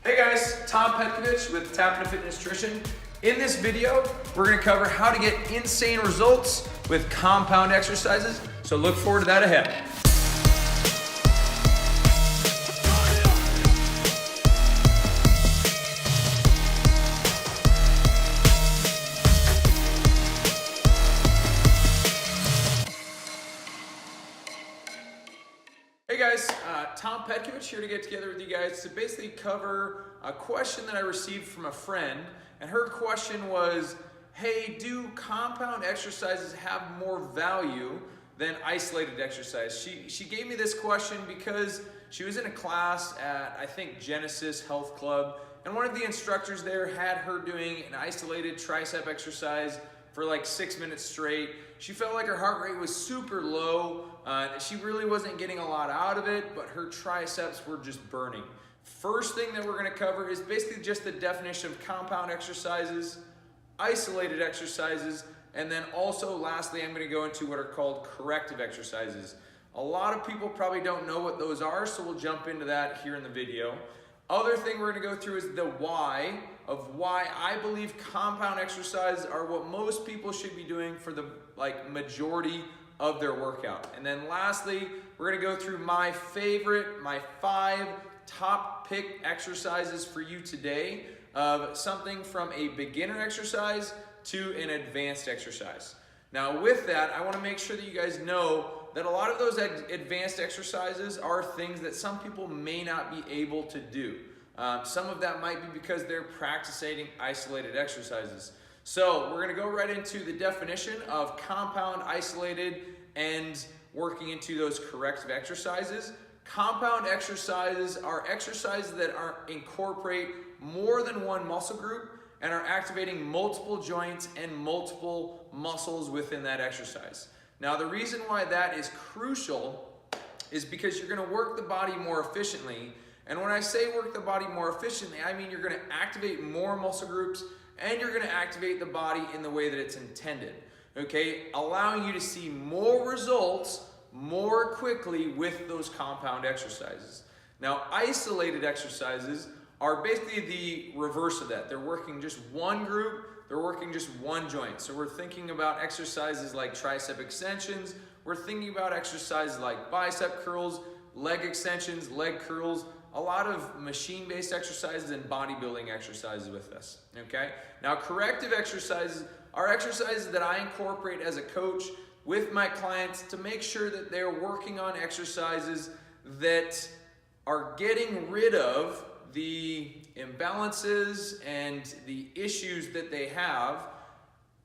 Hey guys, Tom Petkovich with Tap Into Fit Nutrition. In this video, we're gonna cover how to get insane results with compound exercises, so look forward to that ahead. Hey guys, Tom Petkovich here to get together with you guys to basically cover a question that I received from a friend. And her question was, hey, do compound exercises have more value than isolated exercise? She gave me this question because she was in a class at, I think, Genesis Health Club, and one of the instructors there had her doing an isolated tricep exercise for like 6 minutes straight. She felt like her heart rate was super low. She really wasn't getting a lot out of it, but her triceps were just burning. First thing that we're gonna cover is basically just the definition of compound exercises, isolated exercises, and then also lastly, I'm gonna go into what are called corrective exercises. A lot of people probably don't know what those are, so we'll jump into that here in the video. Other thing we're gonna go through is the why of why I believe compound exercises are what most people should be doing for the majority of their workout. And then lastly, we're gonna go through my 5 top pick exercises for you today of something from a beginner exercise to an advanced exercise. Now with that, I wanna make sure that you guys know that a lot of those advanced exercises are things that some people may not be able to do. Some of that might be because they're practicing isolated exercises. So we're gonna go right into the definition of compound, isolated, and working into those corrective exercises. Compound exercises are exercises that incorporate more than one muscle group and are activating multiple joints and multiple muscles within that exercise. Now the reason why that is crucial is because you're gonna work the body more efficiently. And when I say work the body more efficiently, I mean you're gonna activate more muscle groups and you're gonna activate the body in the way that it's intended, okay? Allowing you to see more results more quickly with those compound exercises. Now, isolated exercises are basically the reverse of that. They're working just one group, they're working just one joint. So we're thinking about exercises like tricep extensions, we're thinking about exercises like bicep curls, leg extensions, leg curls, a lot of machine-based exercises and bodybuilding exercises with this, okay? Now, corrective exercises are exercises that I incorporate as a coach with my clients to make sure that they're working on exercises that are getting rid of the imbalances and the issues that they have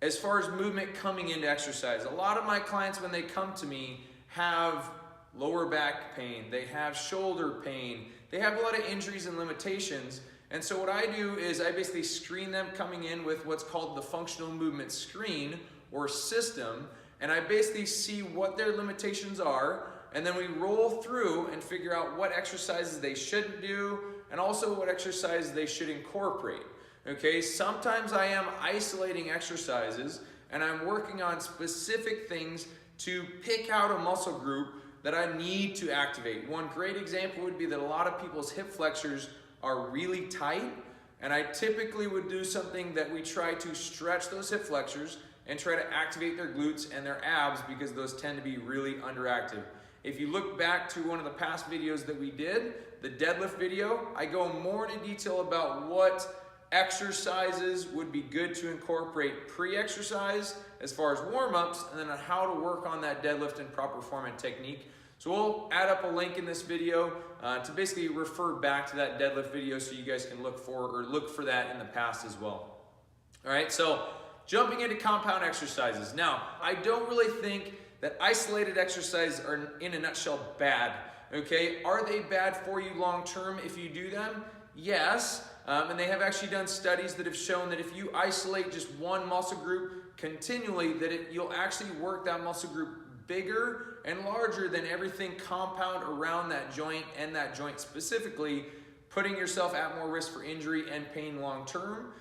as far as movement coming into exercise. A lot of my clients, when they come to me, have lower back pain, they have shoulder pain, they have a lot of injuries and limitations. And so what I do is I basically screen them coming in with what's called the functional movement screen or system. And I basically see what their limitations are, and then we roll through and figure out what exercises they shouldn't do, and also what exercises they should incorporate. Okay, sometimes I am isolating exercises, and I'm working on specific things to pick out a muscle group that I need to activate. One great example would be that a lot of people's hip flexors are really tight, and I typically would do something that we try to stretch those hip flexors and try to activate their glutes and their abs because those tend to be really underactive. If you look back to one of the past videos that we did, the deadlift video, I go more into detail about what exercises would be good to incorporate pre-exercise as far as warm-ups, and then on how to work on that deadlift in proper form and technique. So we'll add up a link in this video to basically refer back to that deadlift video so you guys can look for that in the past as well. All right, so jumping into compound exercises. Now, I don't really think that isolated exercises are, in a nutshell, bad, okay? Are they bad for you long-term if you do them? Yes, and they have actually done studies that have shown that if you isolate just one muscle group continually, that you'll actually work that muscle group bigger and larger than everything compound around that joint and that joint specifically, putting yourself at more risk for injury and pain long-term.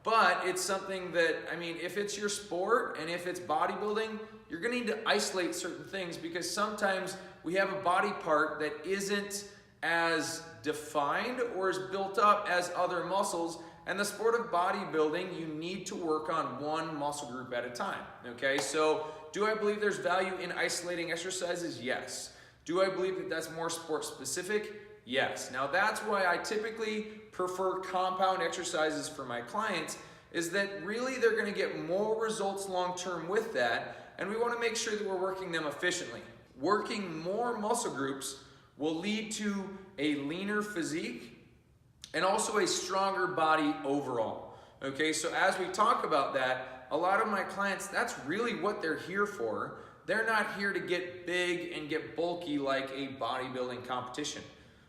But it's something that, I mean, if it's your sport and if it's bodybuilding, you're gonna need to isolate certain things because sometimes we have a body part that isn't as defined or as built up as other muscles. And the sport of bodybuilding, you need to work on one muscle group at a time, okay? So do I believe there's value in isolating exercises? Yes. Do I believe that that's more sport specific? Yes. Now that's why I typically prefer compound exercises for my clients, is that really they're gonna get more results long-term with that, and we wanna make sure that we're working them efficiently. Working more muscle groups will lead to a leaner physique and also a stronger body overall. Okay, so as we talk about that, a lot of my clients, that's really what they're here for. They're not here to get big and get bulky like a bodybuilding competition.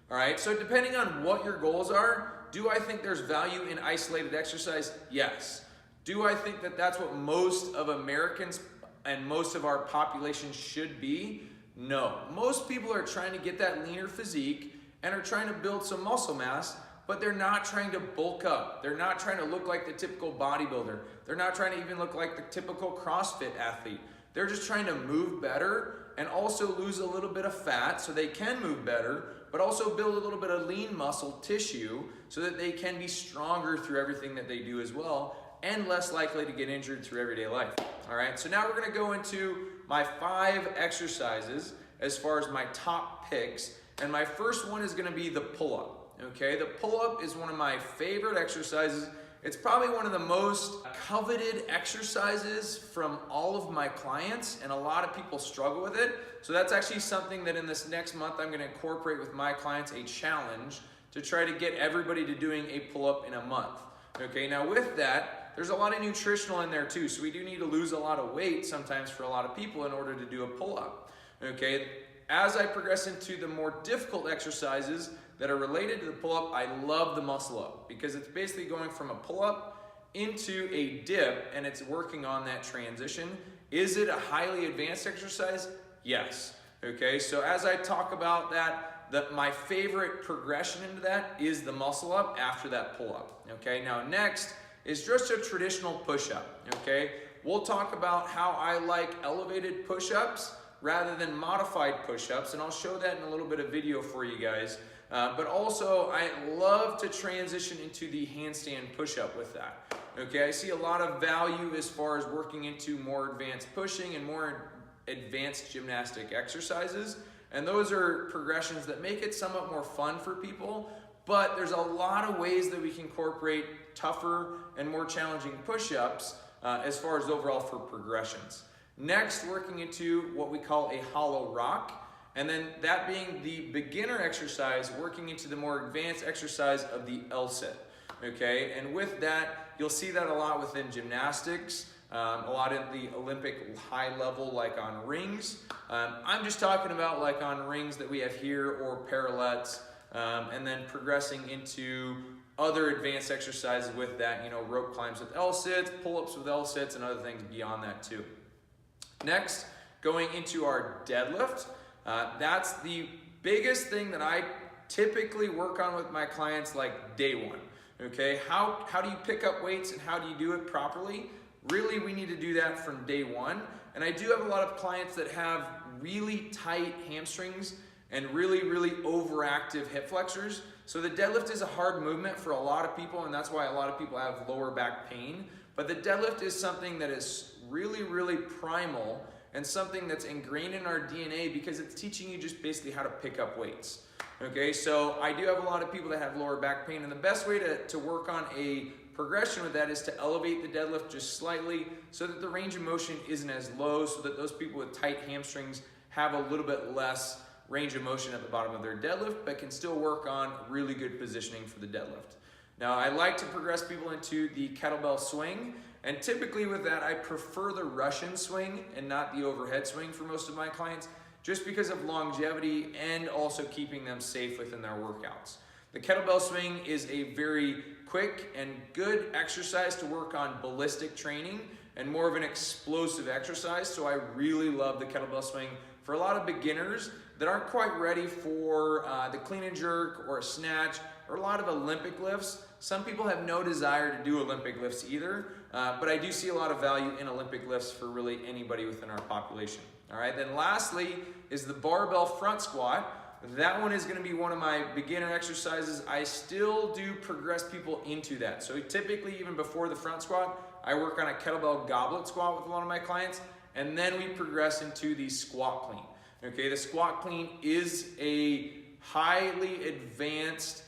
All right, so depending on what your goals are, do I think there's value in isolated exercise? Yes. Do I think that that's what most of Americans and most of our population should be? No. Most people are trying to get that leaner physique and are trying to build some muscle mass, but they're not trying to bulk up. They're not trying to look like the typical bodybuilder. They're not trying to even look like the typical CrossFit athlete. They're just trying to move better and also lose a little bit of fat so they can move better, but also build a little bit of lean muscle tissue so that they can be stronger through everything that they do as well and less likely to get injured through everyday life. All right, so now we're gonna go into my 5 exercises as far as my top picks. And my first one is gonna be the pull-up. Okay, the pull-up is one of my favorite exercises. It's probably one of the most coveted exercises from all of my clients, and a lot of people struggle with it. So that's actually something that in this next month I'm gonna incorporate with my clients, a challenge to try to get everybody to doing a pull-up in a month. Okay, now with that, there's a lot of nutritional in there too, so we do need to lose a lot of weight sometimes for a lot of people in order to do a pull-up. Okay, as I progress into the more difficult exercises that are related to the pull-up, I love the muscle up because it's basically going from a pull-up into a dip and it's working on that transition. Is it a highly advanced exercise? Yes. Okay, so as I talk about that, my favorite progression into that is the muscle up after that pull-up. Okay, now next is just a traditional push-up. Okay, we'll talk about how I like elevated push-ups rather than modified push-ups, and I'll show that in a little bit of video for you guys. But also, I love to transition into the handstand push-up with that. Okay, I see a lot of value as far as working into more advanced pushing and more advanced gymnastic exercises. And those are progressions that make it somewhat more fun for people, but there's a lot of ways that we can incorporate tougher and more challenging push-ups as far as overall for progressions. Next, working into what we call a hollow rock. And then that being the beginner exercise, working into the more advanced exercise of the L-sit, okay? And with that, you'll see that a lot within gymnastics, a lot in the Olympic high level, like on rings. I'm just talking about like on rings that we have here or parallettes, and then progressing into other advanced exercises with that, you know, rope climbs with L-sits, pull-ups with L-sits, and other things beyond that too. Next, going into our deadlift. That's the biggest thing that I typically work on with my clients like day one, okay? How do you pick up weights and how do you do it properly? Really, we need to do that from day one. And I do have a lot of clients that have really tight hamstrings and really, really overactive hip flexors. So the deadlift is a hard movement for a lot of people, and that's why a lot of people have lower back pain. But the deadlift is something that is really, really primal and something that's ingrained in our DNA because it's teaching you just basically how to pick up weights. Okay, so I do have a lot of people that have lower back pain, and the best way to work on a progression with that is to elevate the deadlift just slightly so that the range of motion isn't as low, so that those people with tight hamstrings have a little bit less range of motion at the bottom of their deadlift, but can still work on really good positioning for the deadlift. Now, I like to progress people into the kettlebell swing, and typically with that, I prefer the Russian swing and not the overhead swing for most of my clients, just because of longevity and also keeping them safe within their workouts. The kettlebell swing is a very quick and good exercise to work on ballistic training and more of an explosive exercise, so I really love the kettlebell swing for a lot of beginners that aren't quite ready for the clean and jerk or a snatch or a lot of Olympic lifts. Some people have no desire to do Olympic lifts either, but I do see a lot of value in Olympic lifts for really anybody within our population. All right, then lastly is the barbell front squat. that one is going to be one of my beginner exercises. I still do progress people into that. So typically, even before the front squat, I work on a kettlebell goblet squat with a lot of my clients, and then we progress into the squat clean. Okay, the squat clean is a highly advanced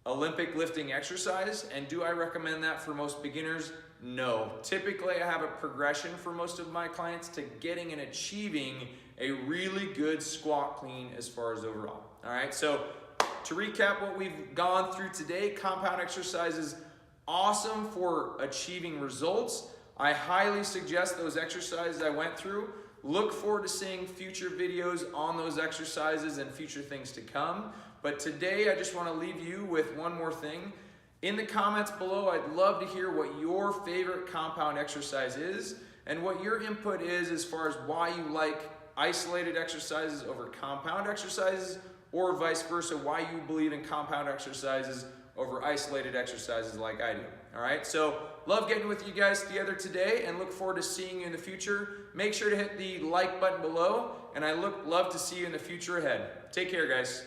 Olympic lifting exercise, and do I recommend that for most beginners? No. Typically, I have a progression for most of my clients to getting and achieving a really good squat clean as far as overall. All right, so to recap what we've gone through today, compound exercises, awesome for achieving results. I highly suggest those exercises I went through. Look forward to seeing future videos on those exercises and future things to come. But today, I just want to leave you with one more thing. In the comments below, I'd love to hear what your favorite compound exercise is and what your input is as far as why you like isolated exercises over compound exercises, or vice versa, why you believe in compound exercises over isolated exercises like I do. All right, so love getting with you guys together today and look forward to seeing you in the future. Make sure to hit the like button below, and I love to see you in the future ahead. Take care, guys.